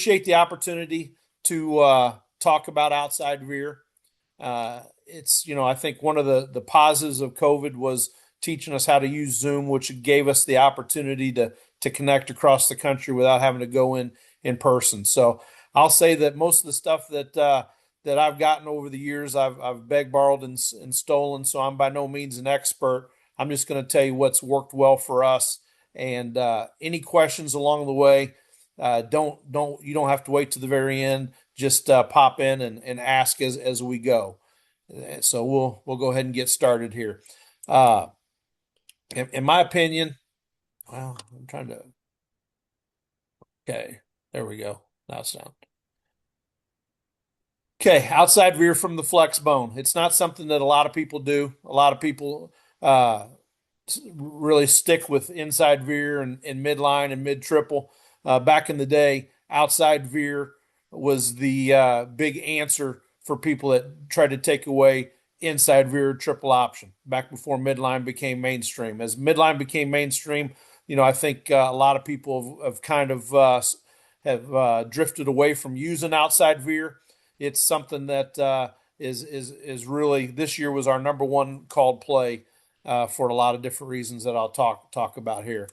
appreciate the opportunity to talk about outside Veer. I think one of the positives of COVID was teaching us how to use Zoom, which gave us the opportunity to connect across the country without having to go in person. So I'll say that most of the stuff that I've gotten over the years, I've begged, borrowed, and stolen. So I'm by no means an expert. I'm just going to tell you what's worked well for us. And any questions along the way, don't you don't have to wait to the very end. Just pop in and ask as we go. So we'll go ahead and get started here. Uh, in my opinion, well, I'm trying to. Okay, there we go. Now it's down. Okay, outside veer from the flex bone. It's not something that a lot of people do. A lot of people uh, really stick with inside veer and midline and mid triple. Back in the day, outside veer was the big answer for people that tried to take away inside veer triple option back before midline became mainstream. As midline became mainstream, I think a lot of people have kind of have drifted away from using outside veer. It's something that is really this year was our number one called play for a lot of different reasons that I'll talk about here.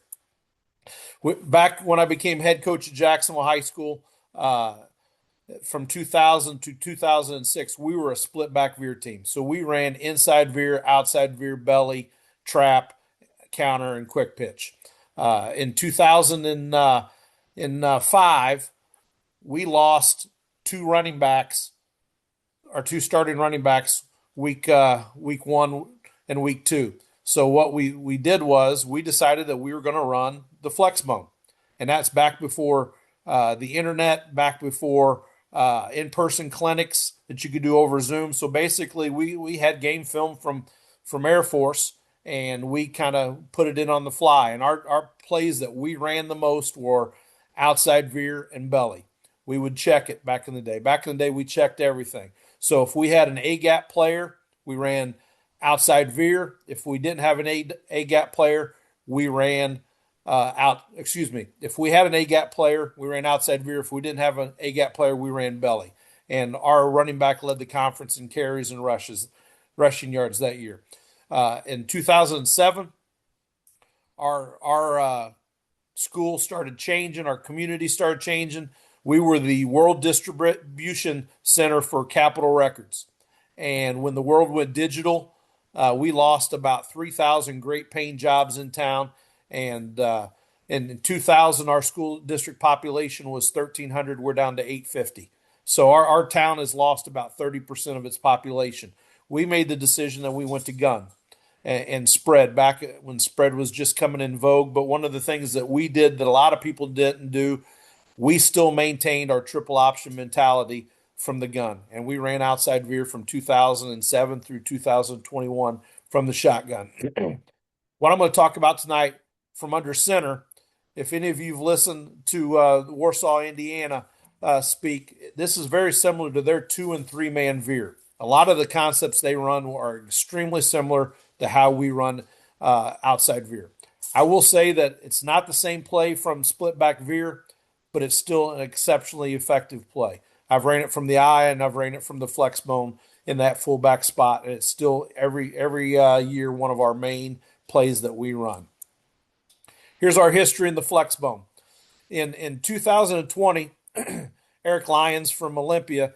Back when I became head coach at Jacksonville High School, from 2000 to 2006, we were a split back veer team. So we ran inside veer, outside veer, belly, trap, counter, and quick pitch. In 2005, we lost two running backs, our two starting running backs, week one and week two. So what we did was we decided that we were going to run the flex bone, and that's back before the internet, back before in-person clinics that you could do over Zoom. So basically, we had game film from Air Force, and we kind of put it in on the fly. And our plays that we ran the most were outside veer and belly. We would check it back in the day. Back in the day, we checked everything. So if we had an A gap player, we ran outside veer. If we didn't have an A gap player, we ran out. Excuse me. If we had an A gap player, we ran outside veer. If we didn't have an A gap player, we ran belly. And our running back led the conference in carries and rushing yards that year. In 2007, our school started changing. Our community started changing. We were the world distribution center for Capitol Records. And when the world went digital, we lost about 3,000 great paying jobs in town. And in 2000, our school district population was 1,300. We're down to 850. So our town has lost about 30% of its population. We made the decision that we went to gun and spread back when spread was just coming in vogue. But one of the things that we did that a lot of people didn't do, we still maintained our triple option mentality from the gun. And we ran outside veer from 2007 through 2021 from the shotgun. What I'm going to talk about tonight from under center, if any of you have listened to Warsaw, Indiana speak, this is very similar to their 2 and 3 man veer. A lot of the concepts they run are extremely similar to how we run outside veer. I will say that it's not the same play from split back veer, but it's still an exceptionally effective play. I've ran it from the eye and I've ran it from the flex bone in that fullback spot, and it's still every year one of our main plays that we run. Here's our history in the flex bone. In 2020, Eric Lyons from Olympia,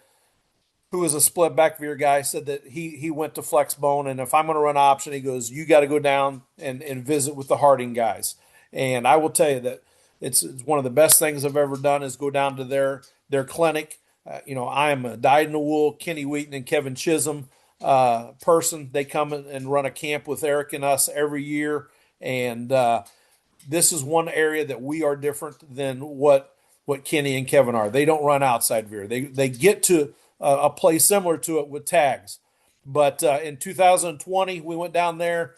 who is a split back veer guy, said that he went to flex bone, and if I'm going to run option, he goes, you got to go down and visit with the Harding guys. And I will tell you that it's one of the best things I've ever done is go down to their clinic. I am a dyed-in-the-wool Kenny Wheaton and Kevin Chisholm person. They come and run a camp with Eric and us every year, and this is one area that we are different than what Kenny and Kevin are. They don't run outside veer. They get to a play similar to it with tags. But in 2020, we went down there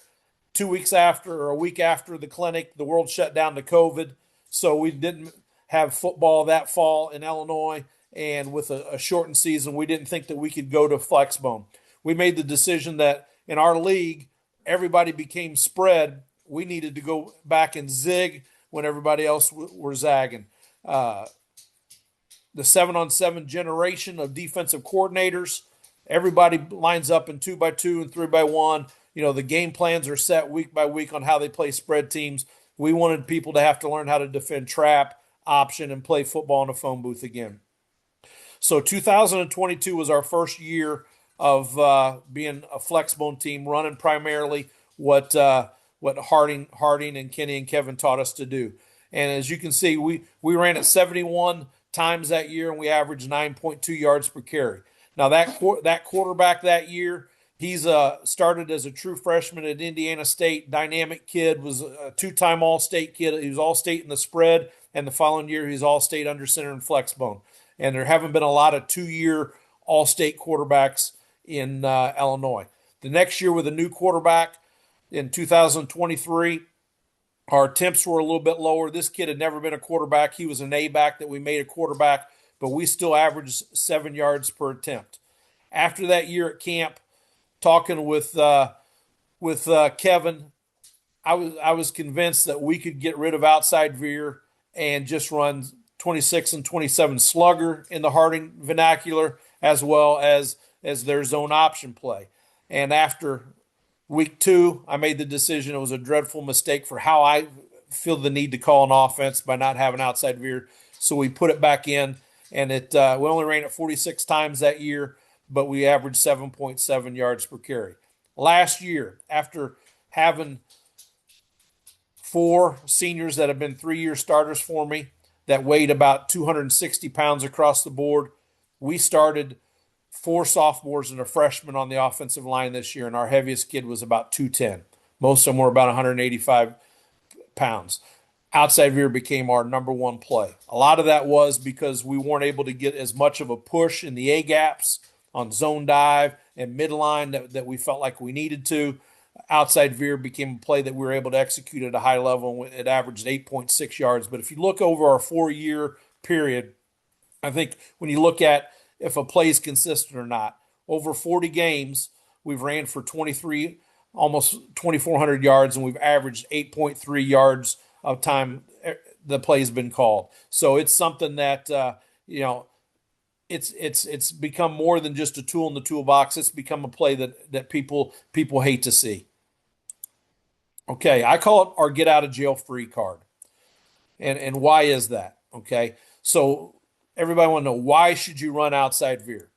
2 weeks after or a week after the clinic. The world shut down to COVID, so we didn't have football that fall in Illinois. And with a shortened season, we didn't think that we could go to flexbone. We made the decision that in our league, everybody became spread. We needed to go back and zig when everybody else were zagging. the 7-on-7 generation of defensive coordinators. Everybody lines up in 2-by-2 and 3-by-1. The game plans are set week by week on how they play spread teams. We wanted people to have to learn how to defend trap, option, and play football in a phone booth again. So 2022 was our first year of being a flexbone team, running primarily what Harding and Kenny and Kevin taught us to do. And as you can see, we ran it 71 times that year, and we averaged 9.2 yards per carry. Now that quarterback that year, he's started as a true freshman at Indiana State. Dynamic kid, was a two-time All-State kid. He was All-State in the spread, and the following year he's All-State under center and flexbone. And there haven't been a lot of two-year All-State quarterbacks in Illinois. The next year with a new quarterback in 2023, our attempts were a little bit lower. This kid had never been a quarterback. He was an A-back that we made a quarterback, but we still averaged 7 yards per attempt. After that year at camp, talking with Kevin, I was convinced that we could get rid of outside Veer and just run 26 and 27 slugger in the Harding vernacular, as well as their zone option play. And after week 2, I made the decision. It was a dreadful mistake for how I feel the need to call an offense by not having outside Veer. So we put it back in, and we only ran it 46 times that year, but we averaged 7.7 yards per carry. Last year, after having 4 seniors that have been 3-year starters for me that weighed about 260 pounds across the board, we started 4 sophomores and a freshman on the offensive line this year, and our heaviest kid was about 210. Most of them were about 185 pounds. Outside Veer became our number 1 play. A lot of that was because we weren't able to get as much of a push in the A-gaps on zone dive and midline that we felt like we needed to. Outside Veer became a play that we were able to execute at a high level, and it averaged 8.6 yards. But if you look over our 4-year period, I think when you look at if a play is consistent or not, over 40 games, we've ran for 23, almost 2,400 yards, and we've averaged 8.3 yards of time the play's been called. So it's something that, it's become more than just a tool in the toolbox. It's become a play that people hate to see. Okay, I call it our get out of jail free card. And why is that? Okay, so everybody want to know, why should you run outside Veer?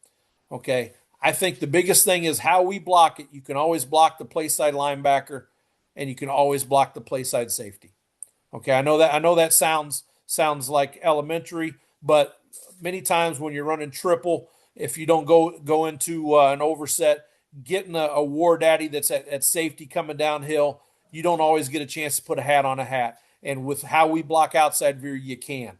Okay, I think the biggest thing is how we block it. You can always block the play side linebacker, and you can always block the play side safety. Okay, I know that sounds like elementary, but many times when you're running triple, if you don't go into an overset, getting a war daddy that's at safety coming downhill, you don't always get a chance to put a hat on a hat. And with how we block outside Veer, you can.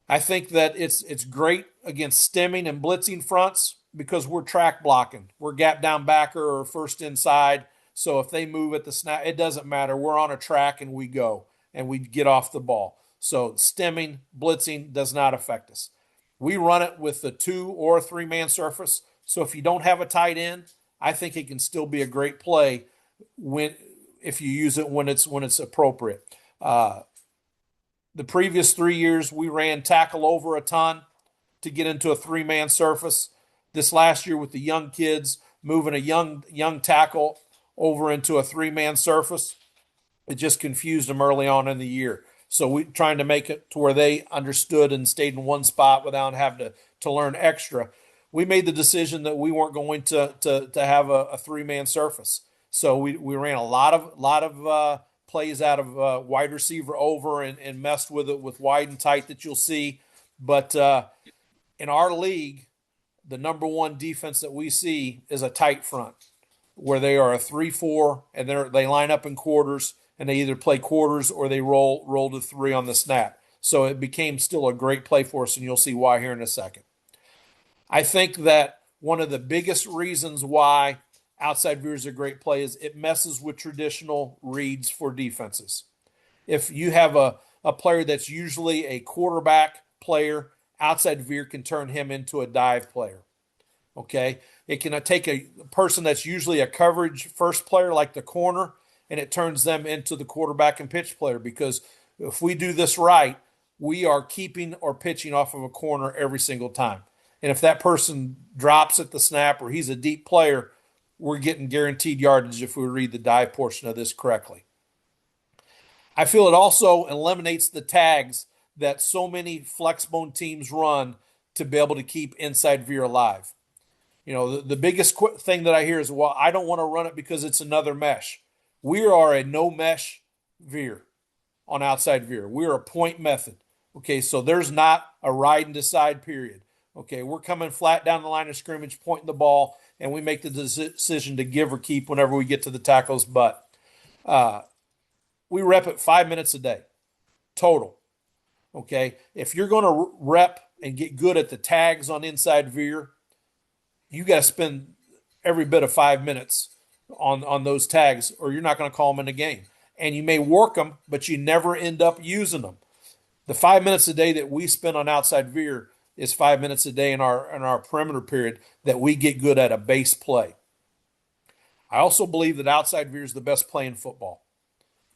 I think that it's great against stemming and blitzing fronts because we're track blocking. We're gap down backer or first inside. So if they move at the snap, it doesn't matter. We're on a track and we go and we get off the ball. So stemming, blitzing does not affect us. We run it with a 2 or a 3-man surface. So if you don't have a tight end, I think it can still be a great play if you use it when it's appropriate. The previous 3 years, we ran tackle over a ton to get into a 3-man surface. This last year with the young kids, moving a young tackle over into a 3-man surface, it just confused them early on in the year. So we trying to make it to where they understood and stayed in one spot without having to learn extra. We made the decision that we weren't going to have a 3-man surface. So we ran a lot of plays out of wide receiver over and messed with it with wide and tight that you'll see. But in our league, the number 1 defense that we see is a tight front, where they are a 3-4 and they line up in quarters, and they either play quarters or they roll to 3 on the snap. So it became still a great play for us, and you'll see why here in a second. I think that one of the biggest reasons why outside Veer is a great play is it messes with traditional reads for defenses. If you have a player that's usually a quarterback player, outside Veer can turn him into a dive player. Okay? It can take a person that's usually a coverage first player like the corner, and it turns them into the quarterback and pitch player, because if we do this right, we are keeping or pitching off of a corner every single time. And if that person drops at the snap or he's a deep player, we're getting guaranteed yardage if we read the dive portion of this correctly. I feel it also eliminates the tags that so many flexbone teams run to be able to keep inside veer alive. The biggest thing that I hear is, well, I don't want to run it because it's another mesh. We are a no mesh veer on outside veer. We're a point method. Okay, so there's not a ride and decide period. Okay, we're coming flat down the line of scrimmage, pointing the ball, and we make the decision to give or keep whenever we get to the tackle's butt. Uh, we rep it 5 minutes a day total. Okay, if you're going to rep and get good at the tags on inside veer, you got to spend every bit of 5 minutes on those tags, or you're not going to call them in the game. And you may work them, but you never end up using them. The 5 minutes a day that we spend on outside veer is 5 minutes a day in our perimeter period that we get good at a base play. I also believe that outside veer is the best play in football.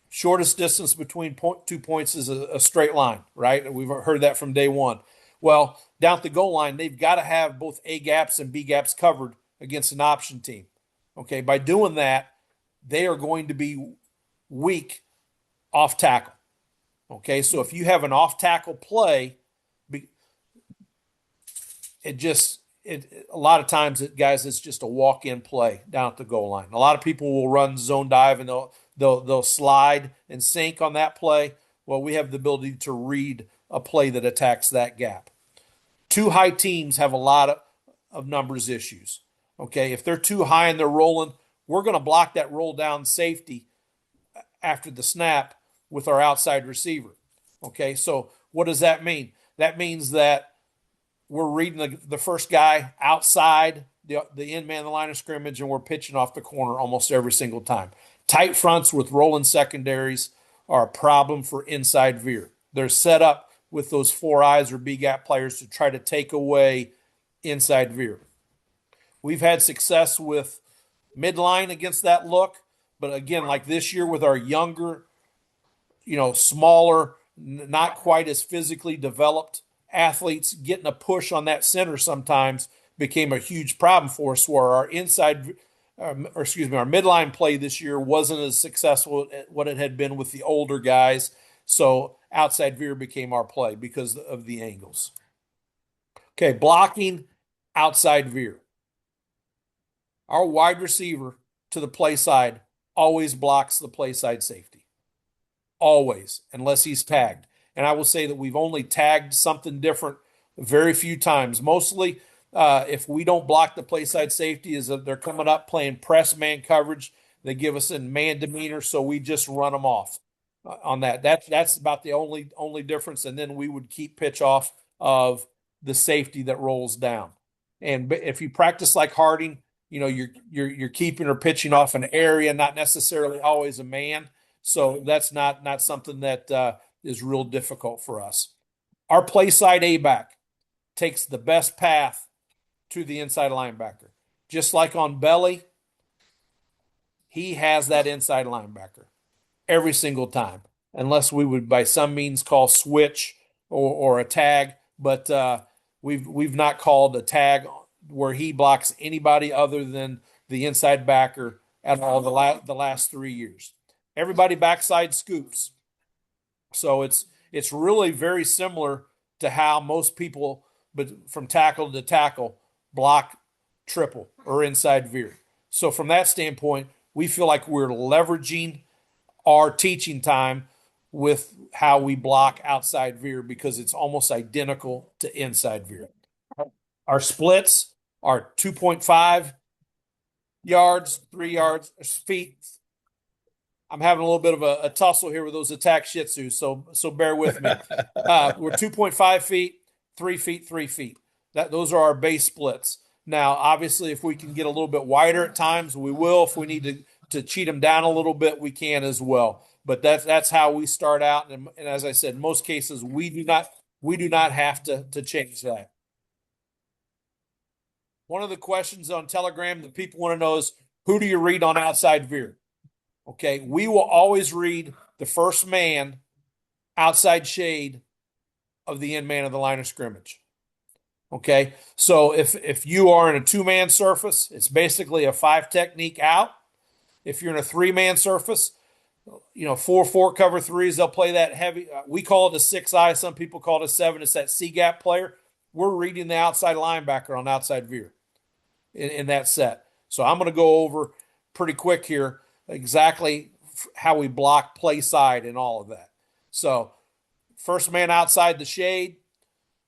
Shortest distance between 2 points is a straight line, right? We've heard that from day one. Well, down at the goal line, they've got to have both A gaps and B gaps covered against an option team. Okay, by doing that, they are going to be weak off tackle. Okay, so if you have an off tackle play, a lot of times, guys, it's just a walk in play down at the goal line. A lot of people will run zone dive and they'll slide and sink on that play. Well, we have the ability to read a play that attacks that gap. Two high teams have a lot of numbers issues. Okay, if they're too high and they're rolling, we're going to block that roll down safety after the snap with our outside receiver. Okay, so what does that mean? That means that we're reading the first guy outside the end man of the line of scrimmage, and we're pitching off the corner almost every single time. Tight fronts with rolling secondaries are a problem for inside veer. They're set up with those four eyes or B gap players to try to take away inside veer. We've had success with midline against that look, but again, like this year with our younger, smaller, not quite as physically developed athletes, getting a push on that center sometimes became a huge problem for us, where our our midline play this year wasn't as successful at what it had been with the older guys. So outside veer became our play because of the angles. Okay, blocking outside veer. Our wide receiver to the play side always blocks the play side safety. Always, unless he's tagged. And I will say that we've only tagged something different very few times. Mostly, if we don't block the play side safety, is that they're coming up playing press man coverage. They give us in man demeanor, so we just run them off on that. That's about the only difference. And then we would keep pitch off of the safety that rolls down. And if you practice like Harding, you're keeping or pitching off an area, not necessarily always a man. So that's not something that is real difficult for us. Our play side A back takes the best path to the inside linebacker. Just like on belly, he has that inside linebacker every single time, unless we would by some means call switch or a tag. But we've not called a tag where he blocks anybody other than the inside backer at all the last 3 years. Everybody backside scoops. So it's really very similar to how most people, but from tackle to tackle, block triple or inside veer. So from that standpoint, we feel like we're leveraging our teaching time with how we block outside veer because it's almost identical to inside veer. Our splits are 2.5 yards, 3 yards, feet. I'm having a little bit of a tussle here with those attack Shih Tzus, so bear with me. We're 2.5 feet, 3 feet, 3 feet. Those are our base splits. Now, obviously, if we can get a little bit wider at times, we will. If we need to cheat them down a little bit, we can as well. But that's how we start out. And as I said, in most cases, we do not have to change that. One of the questions on Telegram that people want to know is, who do you read on outside veer? Okay, we will always read the first man outside shade of the in man of the line of scrimmage. Okay. So if you are in a two-man surface, it's basically a five technique out. If you're in a three-man surface, 4-4 cover threes, they'll play that heavy. We call it a six eye. Some people call it a seven. It's that C gap player. We're reading the outside linebacker on outside veer in that set. So I'm going to go over pretty quick here exactly how we block play side and all of that. So first man outside the shade,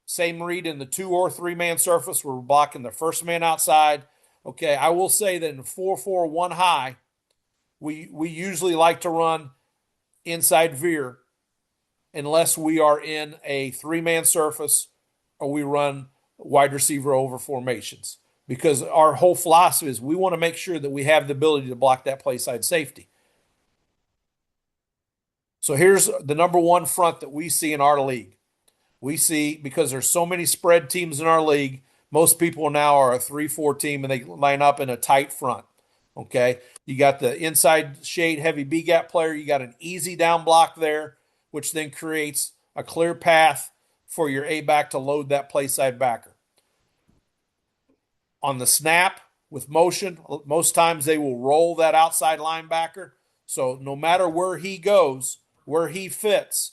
same read in the two or three man surface. We're blocking the first man outside. Okay, I will say that in 4-4-1 high, we usually like to run inside veer unless we are in a three man surface or we run wide receiver over formations. Because our whole philosophy is we want to make sure that we have the ability to block that play side safety. So here's the number one front that we see in our league. We see, because there's so many spread teams in our league, most people now are a 3-4 team and they line up in a tight front. Okay. You got the inside shade heavy B gap player. You got an easy down block there, which then creates a clear path for your A back to load that play side backer. On the snap with motion, most times they will roll that outside linebacker. So no matter where he goes, where he fits,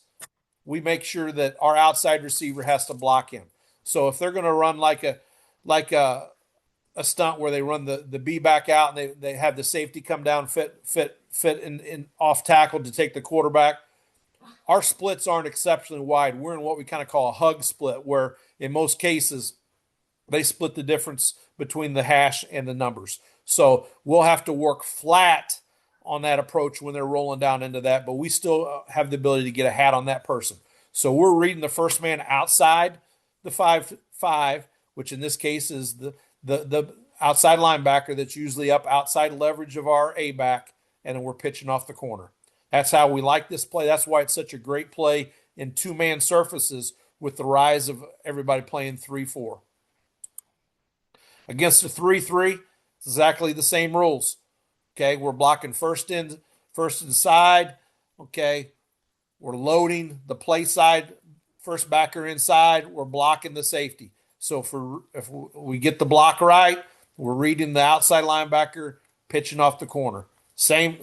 we make sure that our outside receiver has to block him. So if they're going to run like a stunt where they run the B back out and they have the safety come down, fit in off tackle to take the quarterback, our splits aren't exceptionally wide. We're in what we kind of call a hug split, where in most cases they split the difference between the hash and the numbers. So we'll have to work flat on that approach when they're rolling down into that, but we still have the ability to get a hat on that person. So we're reading the first man outside the 5-5, which in this case is the outside linebacker that's usually up outside leverage of our A back, and then we're pitching off the corner. That's how we like this play. That's why it's such a great play in two-man surfaces with the rise of everybody playing 3-4. Against a 3-3, it's exactly the same rules. Okay, we're blocking first inside. Okay, we're loading the play side, first backer inside. We're blocking the safety. So if we get the block right, we're reading the outside linebacker, pitching off the corner. Same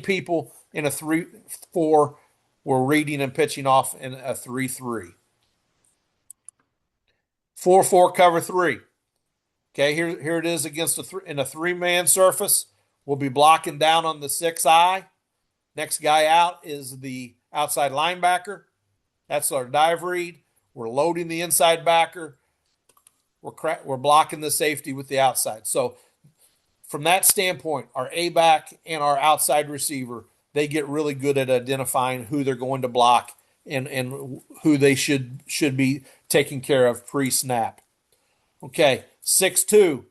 people in a 3-4. We're reading and pitching off in a 3-3. 4-4 cover three. Okay, here it is against in a three-man surface. We'll be blocking down on the 6-eye. Next guy out is the outside linebacker. That's our dive read. We're loading the inside backer. We're blocking the safety with the outside. So from that standpoint, our A back and our outside receiver, they get really good at identifying who they're going to block and who they should be taking care of pre-snap. Okay, 6-2.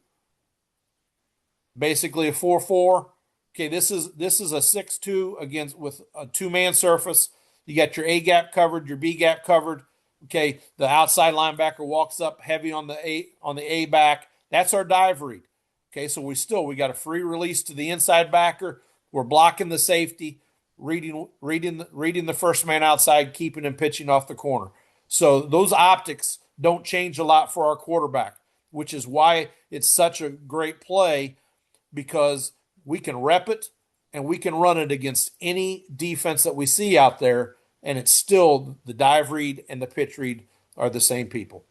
Basically a 4-4. Okay, this is a 6-2 against with a two-man surface. You got your A gap covered, your B gap covered. Okay, the outside linebacker walks up heavy on the A back. That's our dive read. Okay, so we got a free release to the inside backer. We're blocking the safety, reading the first man outside, keeping him pitching off the corner. So those optics don't change a lot for our quarterback, which is why it's such a great play, because we can rep it and we can run it against any defense that we see out there, and it's still the dive read and the pitch read are the same people.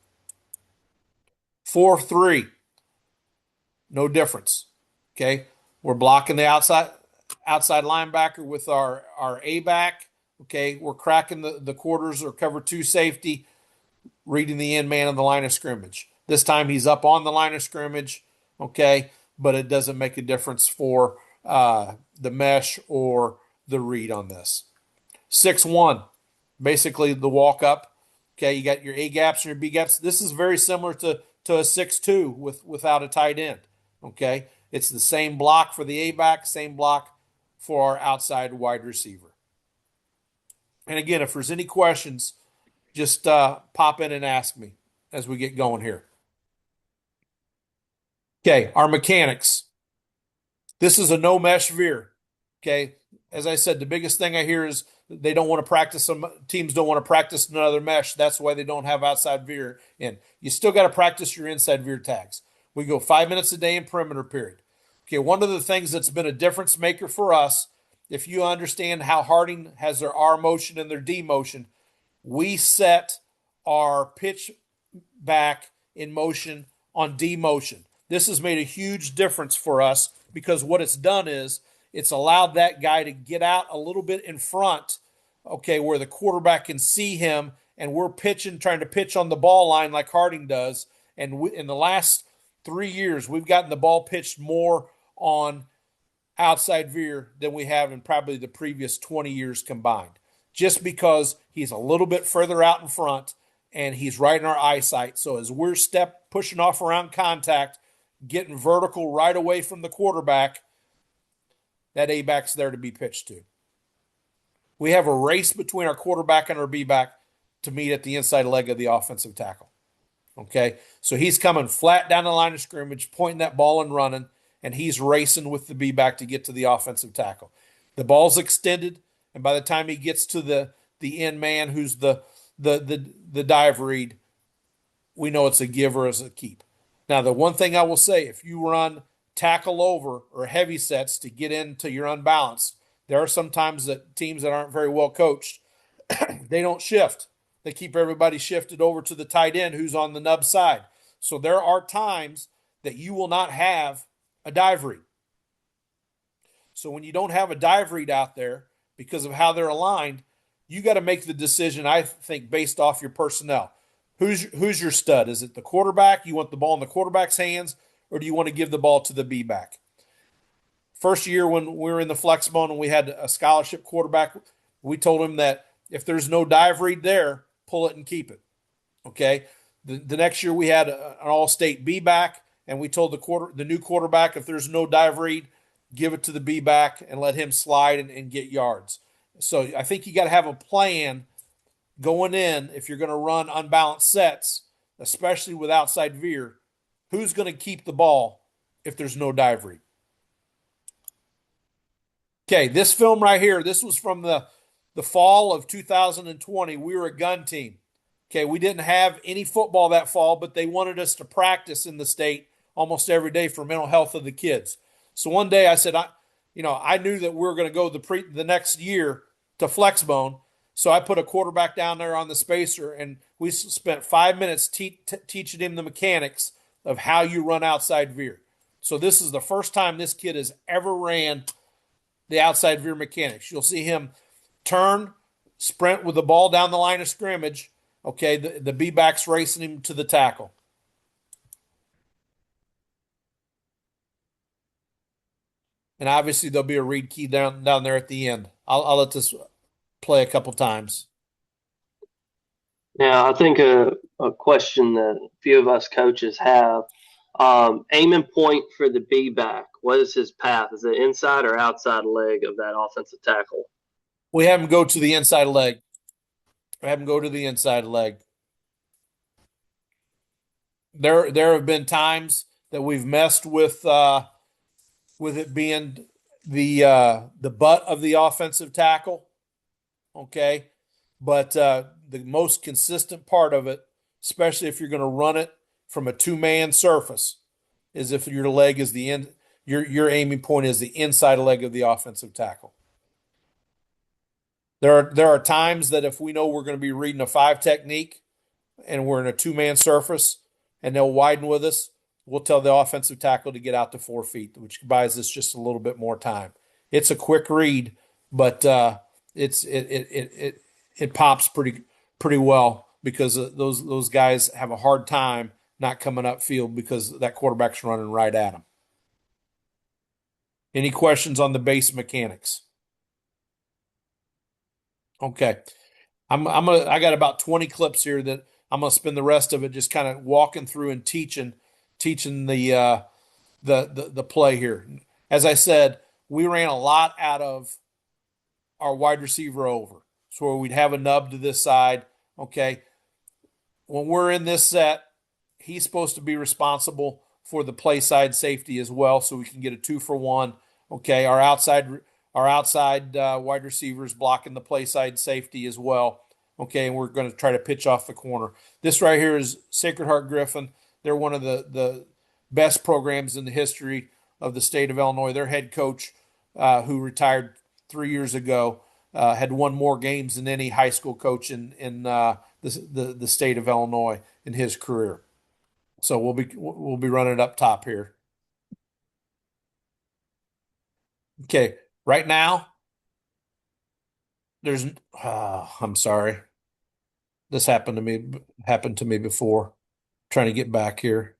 4-3, no difference. Okay, we're blocking the outside linebacker with our A back. Okay, we're cracking the quarters or cover two safety, reading the end man on the line of scrimmage. This time he's up on the line of scrimmage. Okay, but it doesn't make a difference for the mesh or the read on this. 6-1, basically the walk up. Okay, you got your A gaps and your B gaps. This is very similar to a 6-2 without a tight end. Okay, it's the same block for the A back, same block for our outside wide receiver. And again, if there's any questions, just pop in and ask me as we get going here. Okay, our mechanics. This is a no mesh veer. Okay, as I said, the biggest thing I hear is they don't want to practice. Some teams don't want to practice another mesh. That's why they don't have outside veer in. You still got to practice your inside veer tags. We go 5 minutes a day in perimeter period. Okay, one of the things that's been a difference maker for us, if you understand how Harding has their R motion and their D motion, we set our pitch back in motion on D motion. This has made a huge difference for us because what it's done is it's allowed that guy to get out a little bit in front, okay, where the quarterback can see him, and we're pitching, trying to pitch on the ball line like Harding does. And in the last 3 years, we've gotten the ball pitched more on outside veer than we have in probably the previous 20 years combined, just because he's a little bit further out in front and he's right in our eyesight. So as we're pushing off around contact, getting vertical right away from the quarterback, that A-back's there to be pitched to. We have a race between our quarterback and our B-back to meet at the inside leg of the offensive tackle. Okay, so he's coming flat down the line of scrimmage, pointing that ball and running, and he's racing with the B-back to get to the offensive tackle. The ball's extended, and by the time he gets to the end man, who's the dive read, we know it's a give or it's a keep. Now, the one thing I will say, if you run tackle over or heavy sets to get into your unbalanced, there are some times that teams that aren't very well coached, they don't shift. They keep everybody shifted over to the tight end who's on the nub side. So there are times that you will not have a dive read. So when you don't have a dive read out there because of how they're aligned, you got to make the decision, I think, based off your personnel. Who's your stud? Is it the quarterback? You want the ball in the quarterback's hands, or do you want to give the ball to the B-back? First year when we were in the flex bone and we had a scholarship quarterback, we told him that if there's no dive read there, pull it and keep it. Okay. The next year we had an all-state B-back, and we told the new quarterback, if there's no dive read, give it to the B-back and let him slide and get yards. So I think you got to have a plan going in if you're going to run unbalanced sets, especially with outside veer. Who's going to keep the ball if there's no dive read? Okay, this film right here, this was from the fall of 2020. We were a gun team. Okay, we didn't have any football that fall, but they wanted us to practice in the state almost every day for mental health of the kids. So one day I said, I knew that we were going to go the next year to Flexbone, so I put a quarterback down there on the spacer, and we spent 5 minutes teaching him the mechanics of how you run outside veer. So this is the first time this kid has ever ran the outside veer mechanics. You'll see him turn, sprint with the ball down the line of scrimmage. Okay, the B-back's racing him to the tackle. And obviously there'll be a read key down there at the end. I'll let this play a couple times. Now, I think a question that a few of us coaches have, aim and point for the B-back. What is his path? Is it inside or outside leg of that offensive tackle? We have him go to the inside leg. Have him go to the inside leg. There have been times that we've messed with it being the butt of the offensive tackle. Okay, but the most consistent part of it, especially if you're going to run it from a two-man surface, is if your leg is the end. Your aiming point is the inside leg of the offensive tackle. There are times that if we know we're going to be reading a 5 technique and we're in a two-man surface and they'll widen with us, we'll tell the offensive tackle to get out to 4 feet, which buys us just a little bit more time. It's a quick read, but it pops pretty well because those guys have a hard time not coming upfield because that quarterback's running right at them. Any questions on the base mechanics? Okay. I got about 20 clips here that I'm gonna spend the rest of it just kind of walking through and teaching the play here. As I said, we ran a lot out of our wide receiver over. So we'd have a nub to this side. Okay. When we're in this set, he's supposed to be responsible for the play side safety as well, so we can get a 2-for-1. Okay. Our our outside wide receivers blocking the play side safety as well. Okay, and we're going to try to pitch off the corner. This right here is Sacred Heart Griffin. They're one of the best programs in the history of the state of Illinois. Their head coach, who retired 3 years ago, had won more games than any high school coach in the state of Illinois in his career. So we'll be running it up top here. Okay, right now there's. I'm sorry. This happened to me before. Trying to get back here.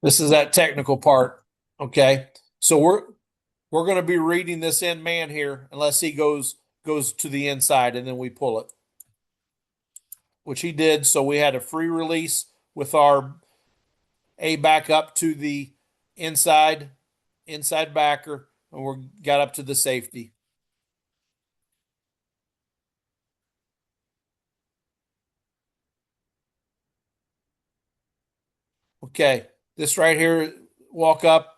This is that technical part. Okay, so we're going to be reading this in man here unless he goes to the inside and then we pull it, which he did. So we had a free release with our A back up to the inside inside backer, and we got up to the safety. Okay, this right here, walk up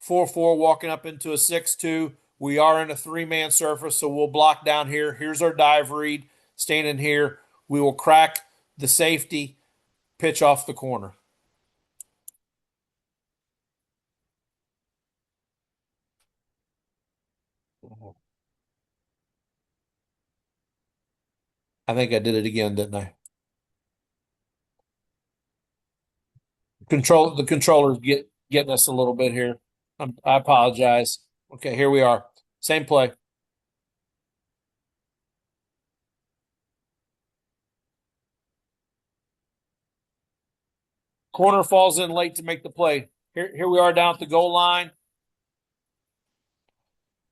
4-4, walking up into a 6-2. We are in a three-man surface, so we'll block down here. Here's our dive read, standing here. We will crack the safety, pitch off the corner. I think I did it again, didn't I? The controller's getting us a little bit here. I apologize. Okay, here we are. Same play. Corner falls in late to make the play. Here we are down at the goal line.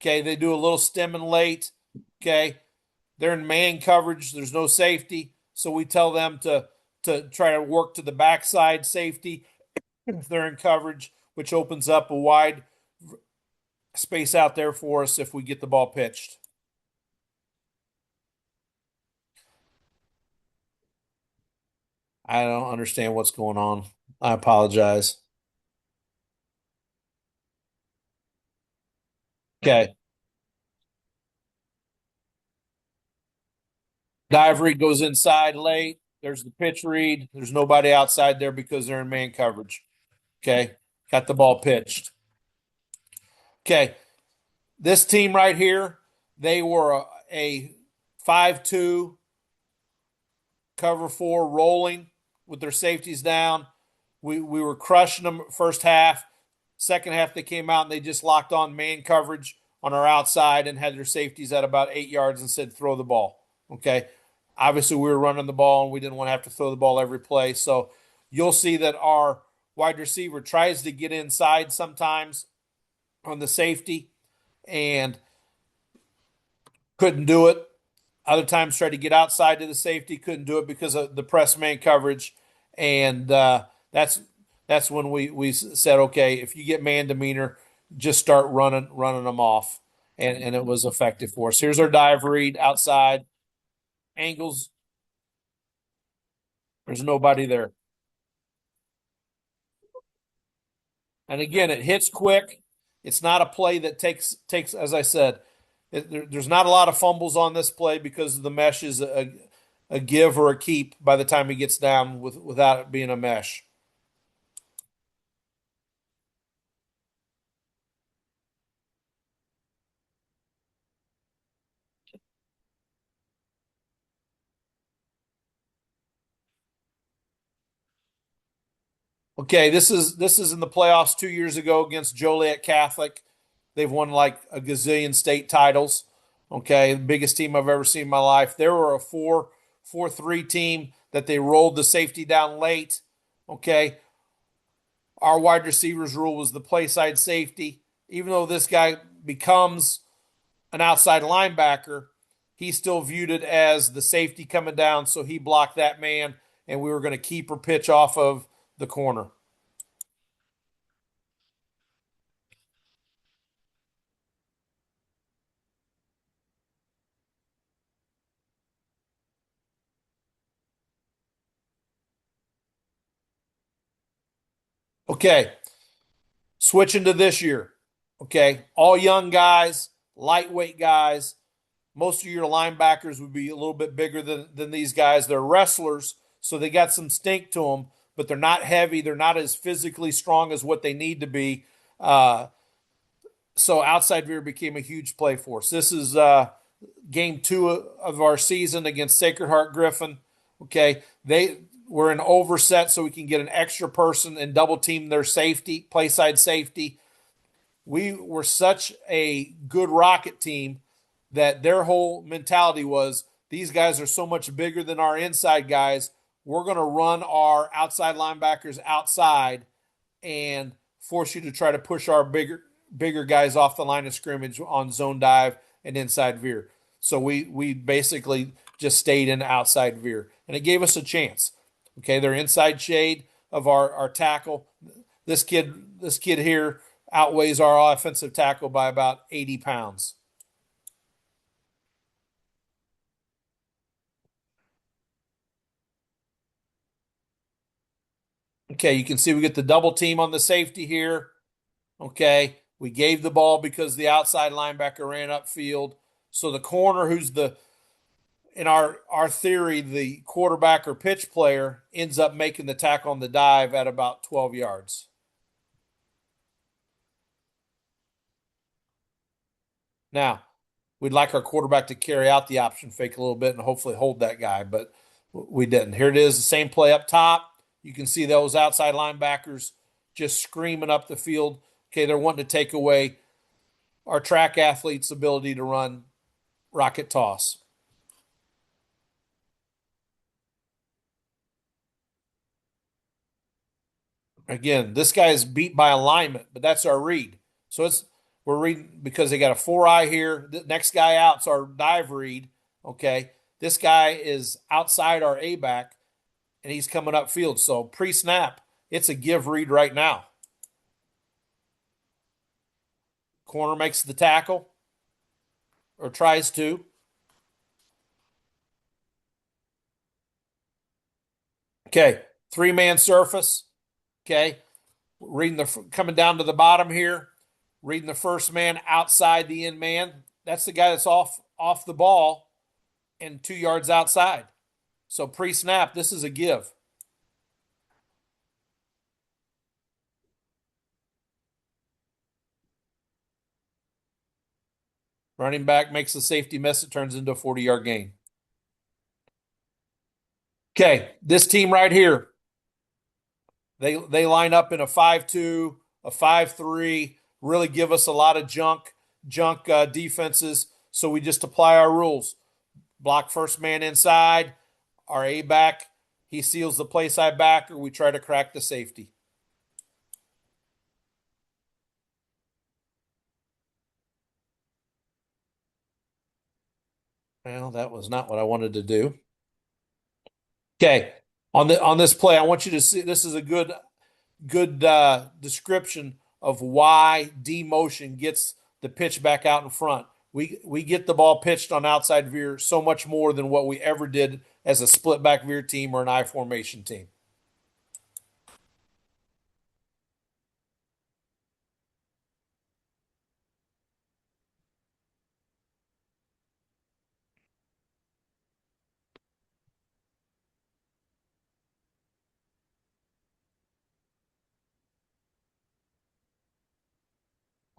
Okay, they do a little stemming late. Okay, they're in man coverage. There's no safety, so we tell them to try to work to the backside safety if they're in coverage, which opens up a wide space out there for us if we get the ball pitched. I don't understand what's going on. I apologize. Okay, dive read goes inside late. There's the pitch read. There's nobody outside there because they're in man coverage. Okay, got the ball pitched. Okay, this team right here, they were a 5-2 cover four rolling with their safeties down. We were crushing them first half. Second half, they came out and they just locked on man coverage on our outside and had their safeties at about 8 yards and said, throw the ball. Okay. Obviously, we were running the ball and we didn't want to have to throw the ball every play. So you'll see that our wide receiver tries to get inside sometimes on the safety and couldn't do it. Other times tried to get outside to the safety, couldn't do it because of the press man coverage, and that's when we said, okay, if you get man demeanor, just start running them off, and it was effective for us. Here's our dive read outside angles. There's nobody there, and again, it hits quick. It's not a play that takes as I said. There's not a lot of fumbles on this play because the mesh is a give or a keep by the time he gets down without it being a mesh. Okay, this is in the playoffs 2 years ago against Joliet Catholic. They've won like a gazillion state titles. Okay, the biggest team I've ever seen in my life. They were a 4-3 team that they rolled the safety down late. Okay, our wide receivers rule was the play side safety. Even though this guy becomes an outside linebacker, he still viewed it as the safety coming down, so he blocked that man, and we were going to keep or pitch off of the corner. Okay, switching to this year. Okay, all young guys, lightweight guys. Most of your linebackers would be a little bit bigger than these guys. They're wrestlers, so they got some stink to them, but they're not heavy. They're not as physically strong as what they need to be. So outside veer became a huge play for us. This is game two of our season against Sacred Heart Griffin. Okay, they were an overset, so we can get an extra person and double team their safety, play side safety. We were such a good rocket team that their whole mentality was these guys are so much bigger than our inside guys. We're going to run our outside linebackers outside and force you to try to push our bigger guys off the line of scrimmage on zone dive and inside veer. So we basically just stayed in outside veer, and it gave us a chance. Okay, they're inside shade of our tackle. This kid here outweighs our offensive tackle by about 80 pounds. Okay, you can see we get the double team on the safety here. Okay, we gave the ball because the outside linebacker ran upfield. So the corner, who's the in our theory, the quarterback or pitch player, ends up making the tackle on the dive at about 12 yards. Now, we'd like our quarterback to carry out the option fake a little bit and hopefully hold that guy, but we didn't. Here it is, the same play up top. You can see those outside linebackers just screaming up the field. Okay, they're wanting to take away our track athletes' ability to run rocket toss. Again, this guy is beat by alignment, but that's our read. So we're reading because they got a four eye here. The next guy out's our dive read. Okay. This guy is outside our A back and he's coming upfield. So pre snap, it's a give read right now. Corner makes the tackle or tries to. Okay. 3-man surface. Okay. Reading the coming down to the bottom here. Reading the first man outside the end man. That's the guy that's off the ball and 2 yards outside. So pre snap, this is a give. Running back makes the safety miss. It turns into a 40-yard gain. Okay, this team right here, they line up in a 5-2, a 5-3, really give us a lot of junk defenses. So we just apply our rules. Block first man inside, our A back, he seals the play side back, or we try to crack the safety. Well, that was not what I wanted to do. Okay, on this play, I want you to see this is a good description of why D motion gets the pitch back out in front. We get the ball pitched on outside veer so much more than what we ever did as a split back veer team or an I formation team.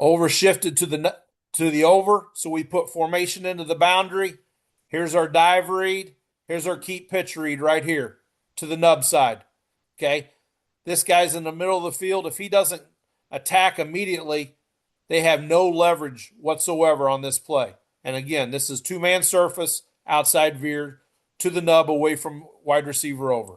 Over shifted to the over, so we put formation into the boundary. Here's our dive read. Here's our keep pitch read right here to the nub side. Okay, this guy's in the middle of the field. If he doesn't attack immediately, they have no leverage whatsoever on this play. And again, this is 2-man surface, outside veer to the nub away from wide receiver over.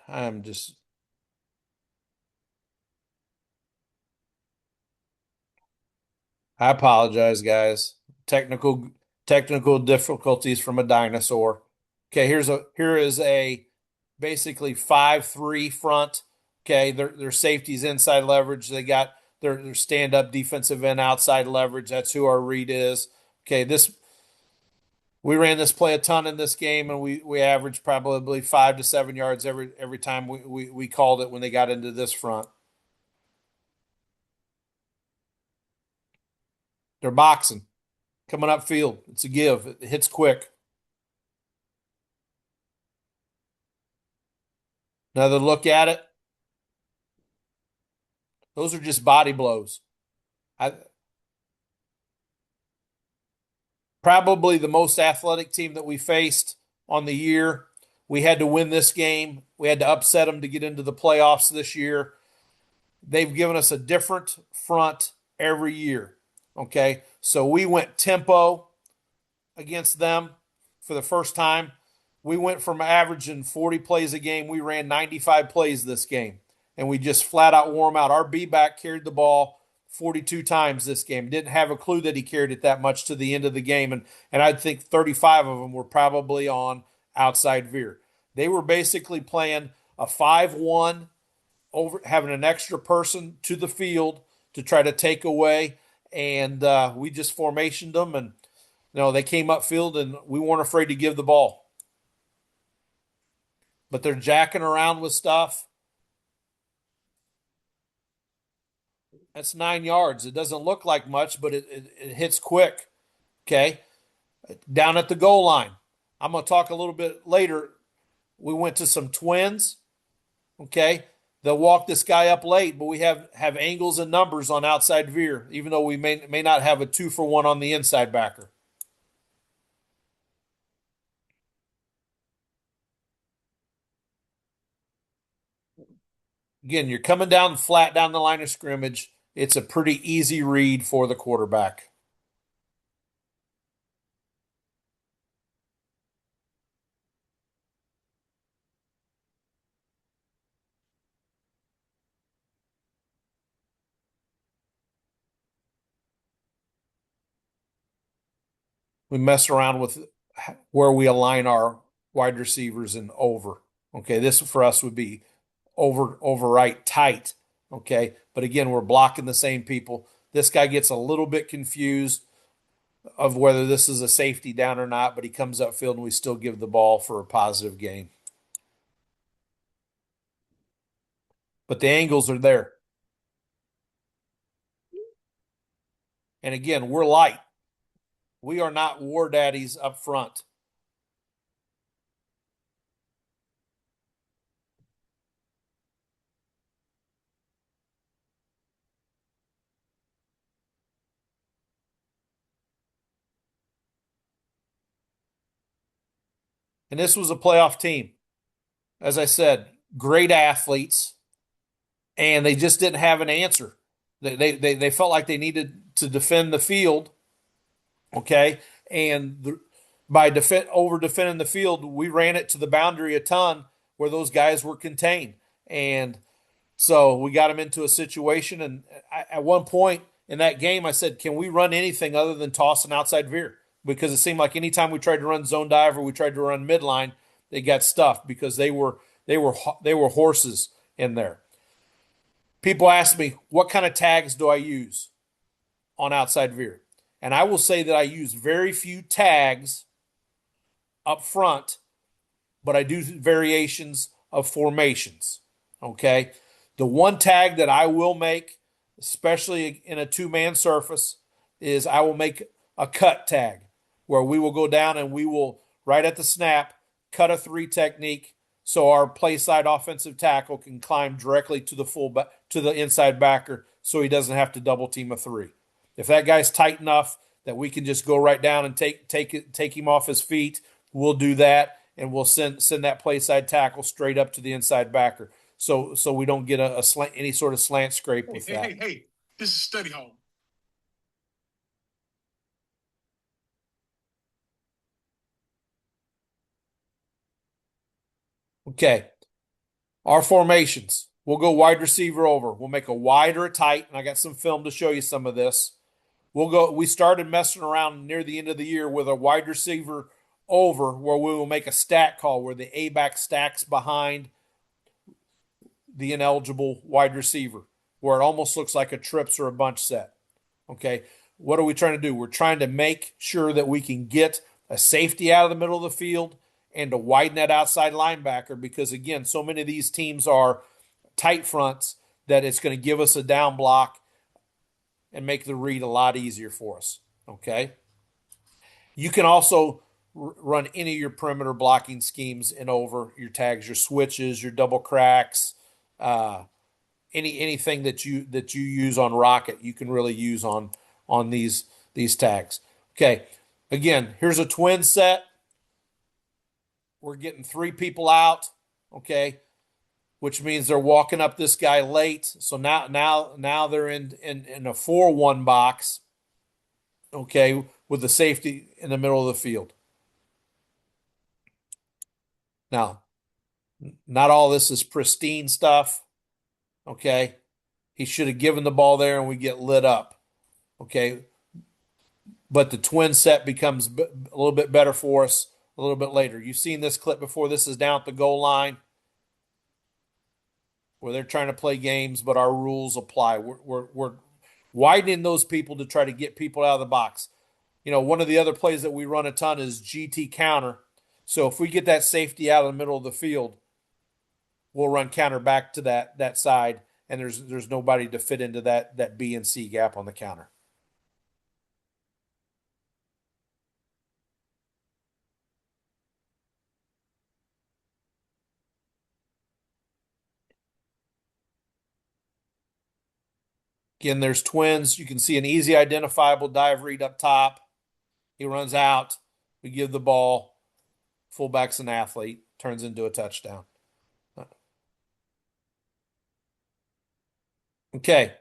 I'm just I apologize, guys. Technical technical difficulties from a dinosaur. Okay, here is a basically 5-3 front. Okay, their safety's inside leverage. They got their stand-up defensive end outside leverage. That's who our read is. Okay, this we ran this play a ton in this game, and we averaged probably 5 to 7 yards every time we called it when they got into this front. They're boxing, coming up field. It's a give. It hits quick. Another look at it. Those are just body blows. I Probably the most athletic team that we faced on the year. We had to win this game. We had to upset them to get into the playoffs this year. They've given us a different front every year. Okay. So we went tempo against them for the first time. We went from averaging 40 plays a game. We ran 95 plays this game, and we just flat out wore them out. Our B back carried the ball 42 times this game. Didn't have a clue that he carried it that much to the end of the game. And I'd think 35 of them were probably on outside Veer. They were basically playing a 5-1, over having an extra person to the field to try to take away. And we just formationed them, and they came upfield, and we weren't afraid to give the ball. But they're jacking around with stuff. That's 9 yards. It doesn't look like much, but it hits quick. Okay. Down at the goal line. I'm going to talk a little bit later. We went to some twins. Okay. They'll walk this guy up late, but we have angles and numbers on outside Veer, even though we may not have a 2-for-1 on the inside backer. Again, you're coming down flat down the line of scrimmage. It's a pretty easy read for the quarterback. We mess around with where we align our wide receivers and over. Okay, this for us would be over right tight. Okay, but again, we're blocking the same people. This guy gets a little bit confused of whether this is a safety down or not, but he comes upfield and we still give the ball for a positive gain. But the angles are there. And again, we're light. We are not war daddies up front. And this was a playoff team. As I said, great athletes, and they just didn't have an answer. They felt like they needed to defend the field, okay, and by over defending the field, we ran it to the boundary a ton where those guys were contained, and so we got them into a situation. And at one point in that game, I said, "Can we run anything other than toss an outside veer?" Because it seemed like anytime we tried to run zone dive or we tried to run midline, they got stuffed because they were horses in there. People ask me, what kind of tags do I use on outside veer? And I will say that I use very few tags up front, but I do variations of formations. Okay. The one tag that I will make, especially in a two-man surface, is I will make a cut tag where we will go down and we will, right at the snap, cut a three technique so our play side offensive tackle can climb directly to the to the inside backer so he doesn't have to double team a three. If that guy's tight enough that we can just go right down and take him off his feet, we'll do that, and we'll send that play side tackle straight up to the inside backer. So we don't get a slant, any sort of slant scrape with that. Hey, this is study hall. Okay. Our formations. We'll go wide receiver over. We'll make a wide or a tight, and I got some film to show you some of this. We started messing around near the end of the year with a wide receiver over where we will make a stack call where the A back stacks behind the ineligible wide receiver, where it almost looks like a trips or a bunch set. Okay. What are we trying to do? We're trying to make sure that we can get a safety out of the middle of the field and to widen that outside linebacker because, again, so many of these teams are tight fronts that it's going to give us a down block and make the read a lot easier for us. Okay. You can also run any of your perimeter blocking schemes in over your tags, your switches, your double cracks, uh, anything that you use on Rocket, you can really use on these tags. Okay, again, here's a twin set. We're getting three people out. Okay, which means they're walking up this guy late. So now they're in a 4-1 box. Okay, with the safety in the middle of the field. Now, not all this is pristine stuff. Okay, he should have given the ball there, and we get lit up. Okay, but the twin set becomes a little bit better for us a little bit later. You've seen this clip before. This is down at the goal line where they're trying to play games, but our rules apply. We're widening those people to try to get people out of the box. You know, one of the other plays that we run a ton is GT counter. So if we get that safety out of the middle of the field, we'll run counter back to that side, and there's nobody to fit into that B and C gap on the counter. Again, there's twins. You can see an easy identifiable dive read up top. He runs out. We give the ball. Fullback's an athlete. Turns into a touchdown. Okay.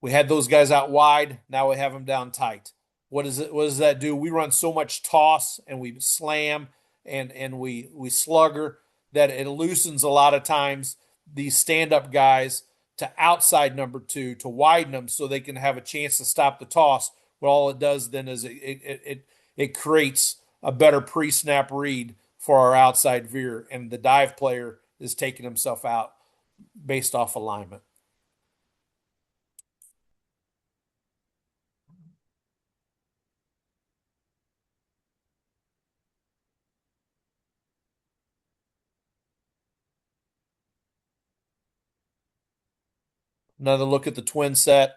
We had those guys out wide. Now we have them down tight. What does that do? We run so much toss and we slam and we slugger that it loosens a lot of times these stand-up guys to outside number two to widen them so they can have a chance to stop the toss. Well, all it does then is it creates a better pre-snap read for our outside veer, and the dive player is taking himself out based off alignment. Another look at the twin set.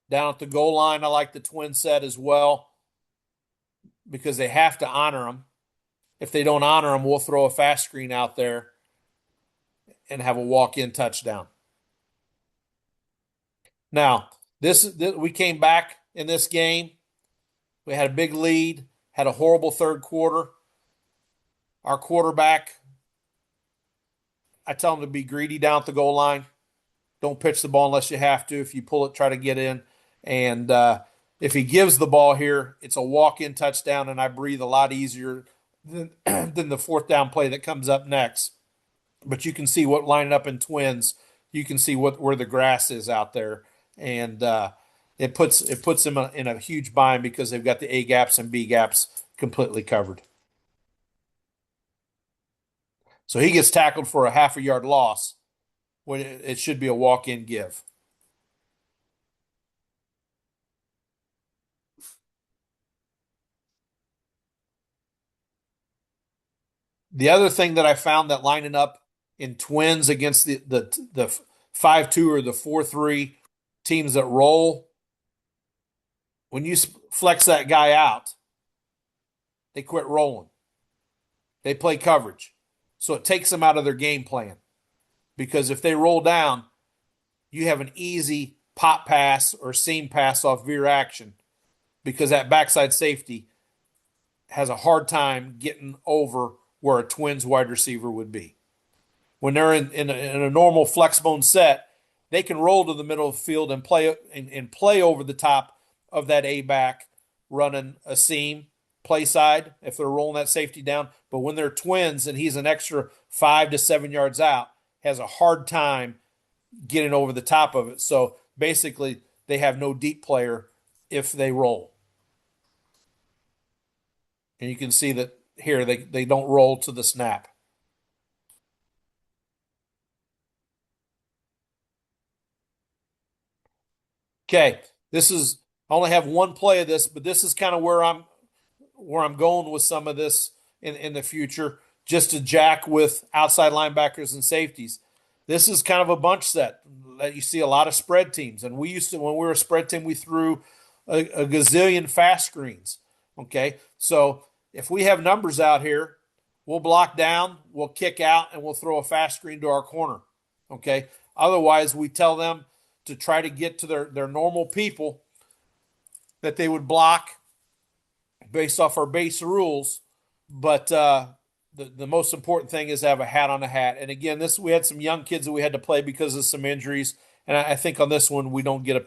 Down at the goal line, I like the twin set as well because they have to honor them. If they don't honor them, we'll throw a fast screen out there and have a walk-in touchdown. Now, this we came back in this game. We had a big lead, had a horrible third quarter. Our quarterback, I tell him to be greedy down at the goal line. Don't pitch the ball unless you have to. If you pull it, try to get in. And if he gives the ball here, it's a walk-in touchdown, and I breathe a lot easier than the fourth down play that comes up next. But you can see what lining up in twins. You can see where the grass is out there, and it puts them in a huge bind because they've got the A gaps and B gaps completely covered. So he gets tackled for a half a yard loss when it should be a walk-in give. The other thing that I found that lining up in twins against the 5-2 or the 4-3 teams that roll, when you flex that guy out, they quit rolling. They play coverage. So it takes them out of their game plan. Because if they roll down, you have an easy pop pass or seam pass off veer action because that backside safety has a hard time getting over where a twins wide receiver would be. When they're in a normal flex bone set, they can roll to the middle of the field and play over the top of that A back running a seam play side if they're rolling that safety down. But when they're twins and he's an extra 5 to 7 yards out, has a hard time getting over the top of it. So basically, they have no deep player if they roll. And you can see that here they don't roll to the snap. Okay, this is I only have one play of this, but this is kind of where I'm going with some of this in the future, just to jack with outside linebackers and safeties. This is kind of a bunch set that you see a lot of spread teams, and we used to when we were a spread team, we threw a gazillion fast screens. Okay, so if we have numbers out here, we'll block down, we'll kick out, and we'll throw a fast screen to our corner. Okay, otherwise we tell them to try to get to their normal people that they would block based off our base rules. But the most important thing is to have a hat on a hat. And again, this we had some young kids that we had to play because of some injuries. And I think on this one we don't get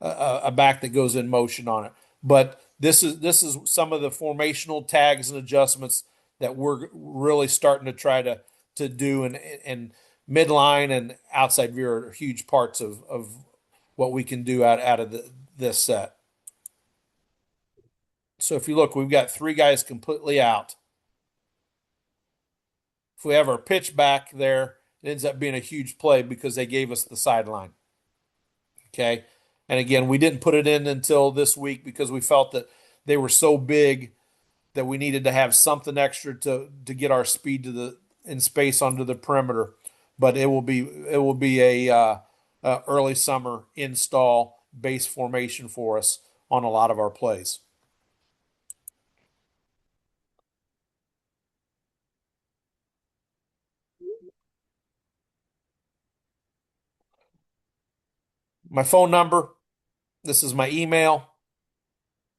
a back that goes in motion on it. But this is some of the formational tags and adjustments that we're really starting to try to do, and midline and outside veer are huge parts of what we can do out of this set. So if you look, we've got three guys completely out. If we have our pitch back there, it ends up being a huge play because they gave us the sideline. Okay. And again, we didn't put it in until this week because we felt that they were so big that we needed to have something extra to get our speed to the in space onto the perimeter. But it will be a early summer install base formation for us on a lot of our plays. My phone number, this is my email.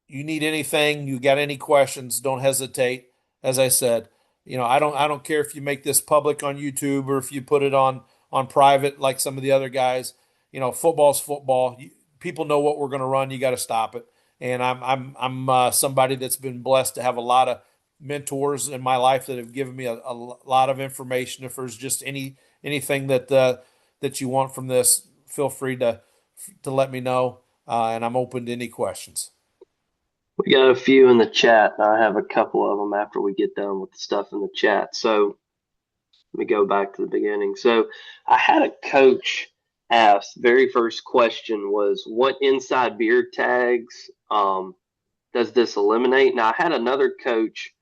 You need anything, you got any questions, don't hesitate. As I said, I don't care if you make this public on YouTube or if you put it on private like some of the other guys. Football's football. People know what we're going to run. You got to stop it. And I'm somebody that's been blessed to have a lot of mentors in my life that have given me a lot of information. If there's just anything that you want from this, feel free to let me know, and I'm open to any questions. We got a few in the chat. I have a couple of them after we get done with the stuff in the chat. So let me go back to the beginning. So I had a coach ask, very first question was, what inside beer tags does this eliminate? Now, I had another coach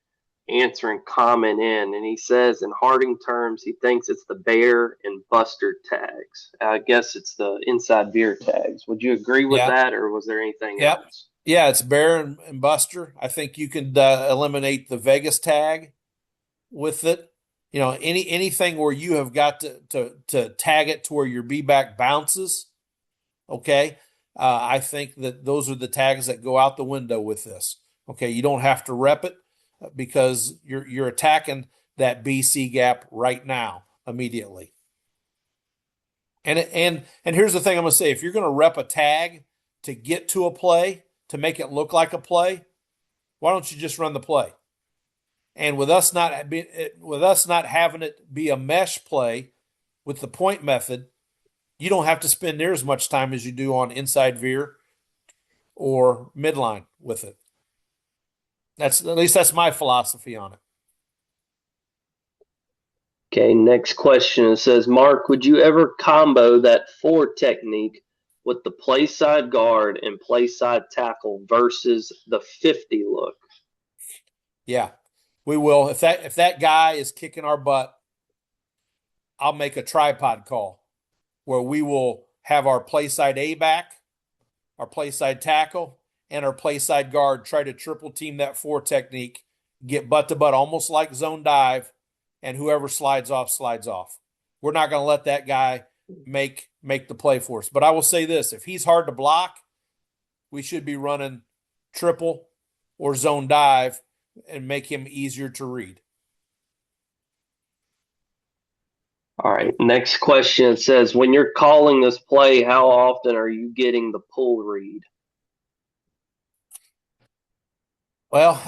answering comment in, and he says in Harding terms, he thinks it's the bear and buster tags. I guess it's the inside beer tags. Would you agree with Yeah. that, or was there anything Yep. else? Yeah, it's Bear and Buster. I think you could eliminate the Vegas tag with it. Anything where you have got to tag it to where your B back bounces. Okay. I think that those are the tags that go out the window with this. Okay, you don't have to rep it because you're attacking that BC gap right now immediately. And here's the thing I'm going to say: if you're going to rep a tag to get to a play to make it look like a play, why don't you just run the play? And with us not having it be a mesh play with the point method, you don't have to spend near as much time as you do on inside veer or midline with it. That's my philosophy on it. Okay, next question. It says, Mark, would you ever combo that four technique with the play side guard and play side tackle versus the 50 look? Yeah, we will. If that guy is kicking our butt, I'll make a tripod call where we will have our play side A back, our play side tackle, and our play side guard try to triple team that four technique, get butt to butt almost like zone dive, and whoever slides off slides off. We're not going to let that guy make the play for us. But I will say this: if he's hard to block, we should be running triple or zone dive and make him easier to read. All right, next question. It says, when you're calling this play, how often are you getting the pull read? Well,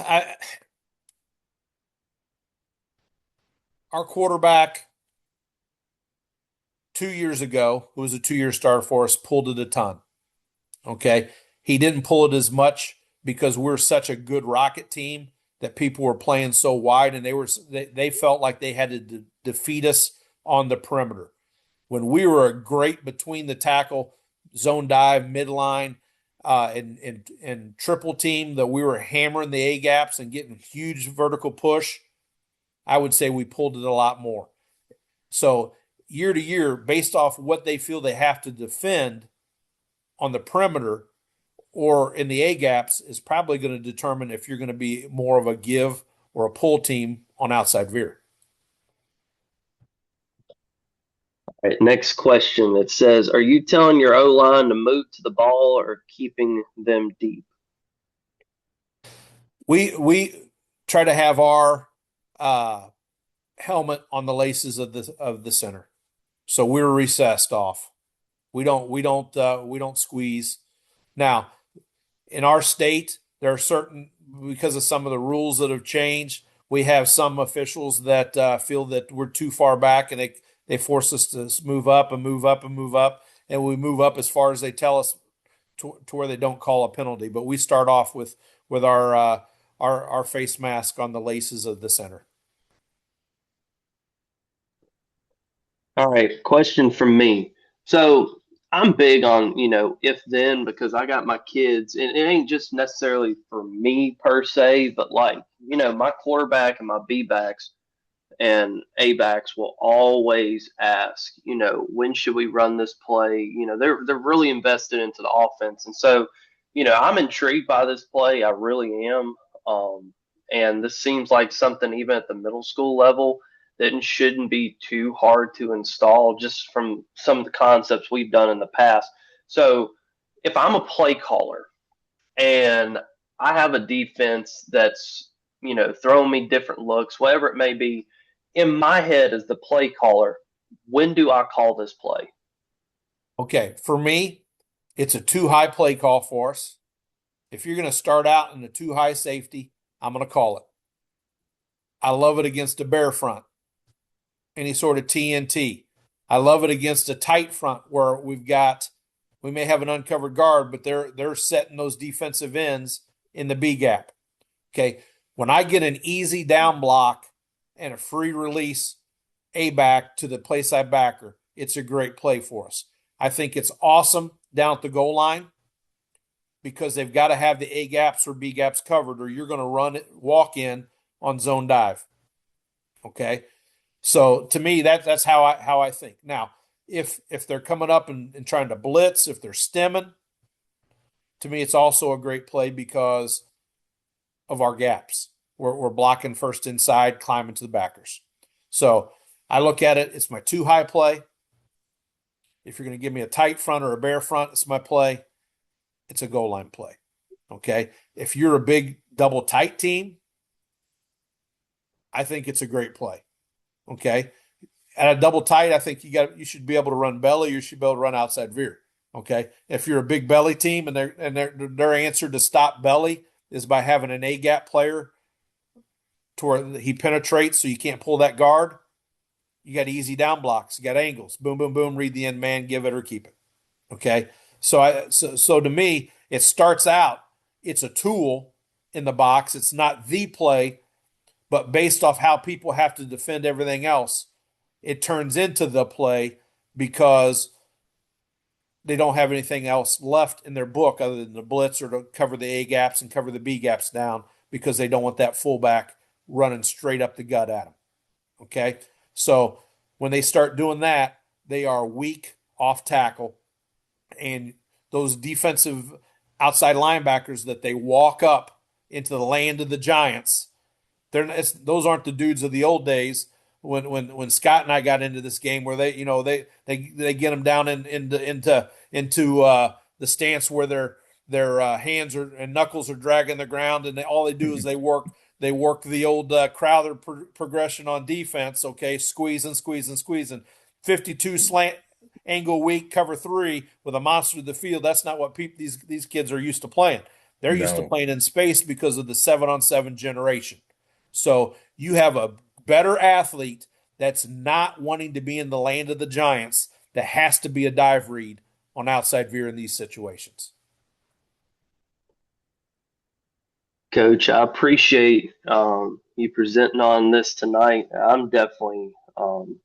our quarterback 2 years ago, who was a 2 year starter for us, pulled it a ton. Okay. He didn't pull it as much because we're such a good rocket team that people were playing so wide and they felt like they had to defeat us on the perimeter. When we were a great between the tackle, zone dive, midline, and triple team, that we were hammering the A gaps and getting huge vertical push, I would say we pulled it a lot more. So year to year, based off what they feel they have to defend on the perimeter or in the A gaps, is probably going to determine if you're going to be more of a give or a pull team on outside veer. All right, next question. It says, "Are you telling your O line to move to the ball or keeping them deep?" We try to have our helmet on the laces of the center, so we're recessed off. We don't squeeze. Now, in our state, there are certain, because of some of the rules that have changed, we have some officials that feel that we're too far back, and they force us to move up and move up and move up, and we move up as far as they tell us to where they don't call a penalty. But we start off with our face mask on the laces of the center. All right, question from me. So I'm big on, if then because I got my kids, and it ain't just necessarily for me per se, but like, my quarterback and my B backs and A backs will always ask, when should we run this play? They're really invested into the offense. And so, I'm intrigued by this play. I really am. Um, and this seems like something even at the middle school level that shouldn't be too hard to install just from some of the concepts we've done in the past. So if I'm a play caller and I have a defense that's, throwing me different looks, whatever it may be, in my head as the play caller, when do I call this play? Okay, for me, it's a too high play call for us. If you're going to start out in a too high safety, I'm going to call it. I love it against a bear front, any sort of TNT. I love it against a tight front where we may have an uncovered guard, but they're setting those defensive ends in the B gap. Okay. When I get an easy down block and a free release A back to the play side backer, it's a great play for us. I think it's awesome down at the goal line because they've got to have the A gaps or B gaps covered, or you're going to run it, walk in on zone dive. Okay. So to me, that's how I think. Now, if they're coming up and trying to blitz, if they're stemming, to me, it's also a great play because of our gaps. We're blocking first inside, climbing to the backers. So I look at it, it's my too high play. If you're going to give me a tight front or a bear front, it's my play. It's a goal line play. Okay. If you're a big double tight team, I think it's a great play. Okay. At a double tight, I think you should be able to run belly. You should be able to run outside veer. Okay. If you're a big belly team and their answer to stop belly is by having an A gap player to where he penetrates so you can't pull that guard, you got easy down blocks, you got angles. Boom, boom, boom, read the end man, give it or keep it. Okay. So to me, it starts out, it's a tool in the box. It's not the play, but based off how people have to defend everything else, it turns into the play because they don't have anything else left in their book other than the blitz or to cover the A gaps and cover the B gaps down because they don't want that fullback running straight up the gut at them. Okay. So when they start doing that, they are weak off tackle. And those defensive outside linebackers that they walk up into the land of the Giants, those aren't the dudes of the old days when Scott and I got into this game where they get them down into the stance where their hands and knuckles are dragging the ground and all they do is they work the old Crowther progression on defense. Okay, squeezing, squeezing, squeezing, 52 slant angle weak cover three with a monster of the field. That's not what these kids are used to playing. They're used to No. playing in space because of the 7-on-7 generation. So you have a better athlete that's not wanting to be in the land of the giants that has to be a dive read on outside veer in these situations. Coach, I appreciate you presenting on this tonight. I'm definitely going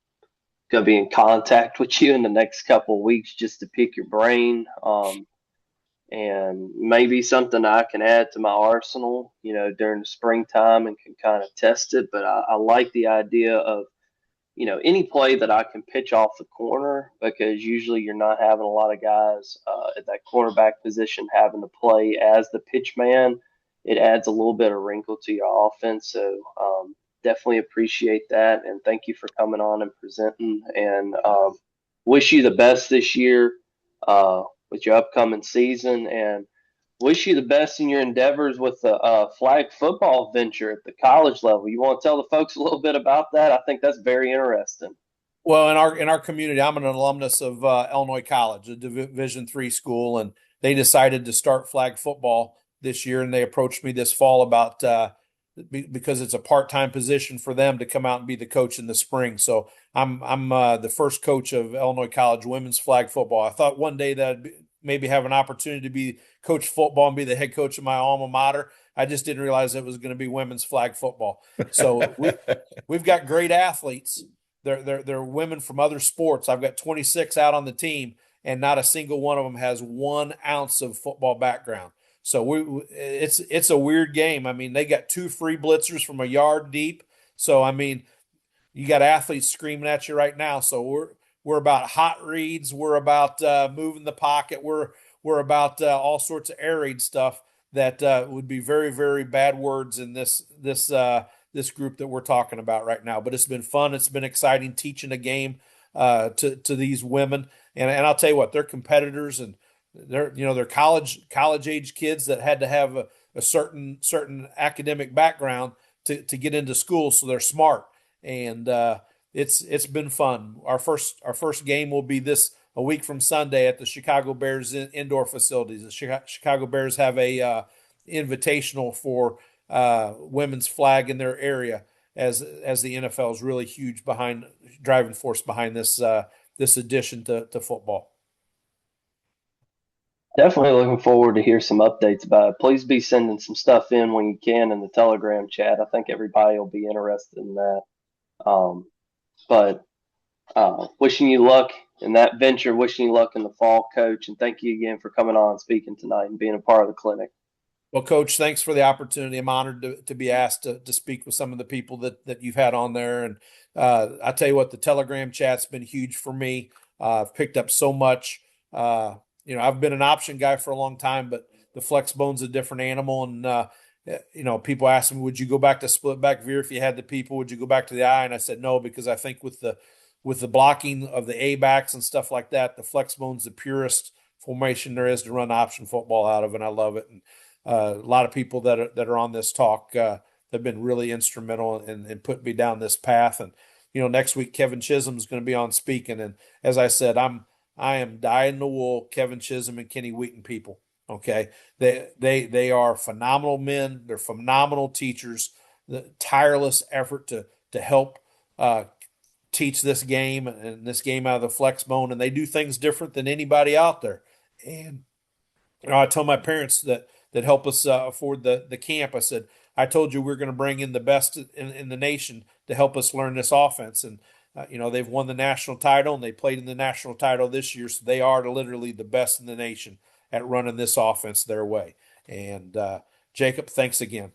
to be in contact with you in the next couple of weeks just to pick your brain, and maybe something I can add to my arsenal, during the springtime and can kind of test it. But I like the idea of any play that I can pitch off the corner, because usually you're not having a lot of guys at that cornerback position having to play as the pitch man. It adds a little bit of wrinkle to your offense. So definitely appreciate that. And thank you for coming on and presenting. And wish you the best this year with your upcoming season. And wish you the best in your endeavors with the flag football venture at the college level. You want to tell the folks a little bit about that? I think that's very interesting. Well, in our community, I'm an alumnus of Illinois College, a Division III school, and they decided to start flag football this year, and they approached me this fall about because it's a part-time position for them to come out and be the coach in the spring. So I'm the first coach of Illinois College women's flag football. I thought one day that I'd maybe have an opportunity to be coach football and be the head coach of my alma mater. I just didn't realize it was going to be women's flag football. So we've got great athletes. They're women from other sports. I've got 26 out on the team, and not a single one of them has 1 ounce of football background. So it's a weird game. I mean, they got 2 free blitzers from a yard deep. So I mean, you got athletes screaming at you right now. So we're about hot reads. We're about moving the pocket. We're about all sorts of air raid stuff that would be very very bad words in this group that we're talking about right now. But it's been fun. It's been exciting teaching a game to these women. And I'll tell you what, they're competitors, and they're college age kids that had to have a certain academic background to get into school, so they're smart. And it's been fun. Our first game will be this a week from Sunday at the Chicago Bears indoor facilities. The Chicago Bears have a invitational for women's flag in their area, as the NFL is really huge behind driving force behind this addition to football. Definitely looking forward to hear some updates about it. Please be sending some stuff in when you can in the Telegram chat. I think everybody will be interested in that. But wishing you luck in that venture, wishing you luck in the fall, Coach, and thank you again for coming on and speaking tonight and being a part of the clinic. Well, Coach, thanks for the opportunity. I'm honored to be asked to speak with some of the people that you've had on there. And I tell you what, the Telegram chat's been huge for me. I've picked up so much. I've been an option guy for a long time, but the flex bone's a different animal. And people ask me, would you go back to split back veer if you had the people? Would you go back to the eye? And I said no, because I think with the blocking of the A backs and stuff like that, the flex bone's the purest formation there is to run option football out of, and I love it. And a lot of people that are on this talk have been really instrumental in putting me down this path. And next week Kevin Chisholm is going to be on speaking, and as I said, I am dying the wool Kevin Chisholm and Kenny Wheaton people. Okay, they are phenomenal men. They're phenomenal teachers. The tireless effort to help teach this game and this game out of the flex bone, and they do things different than anybody out there. And I tell my parents that help us afford the camp. I said, I told you we're going to bring in the best in the nation to help us learn this offense. And they've won the national title, and they played in the national title this year, so they are literally the best in the nation at running this offense their way. And Jacob, thanks again.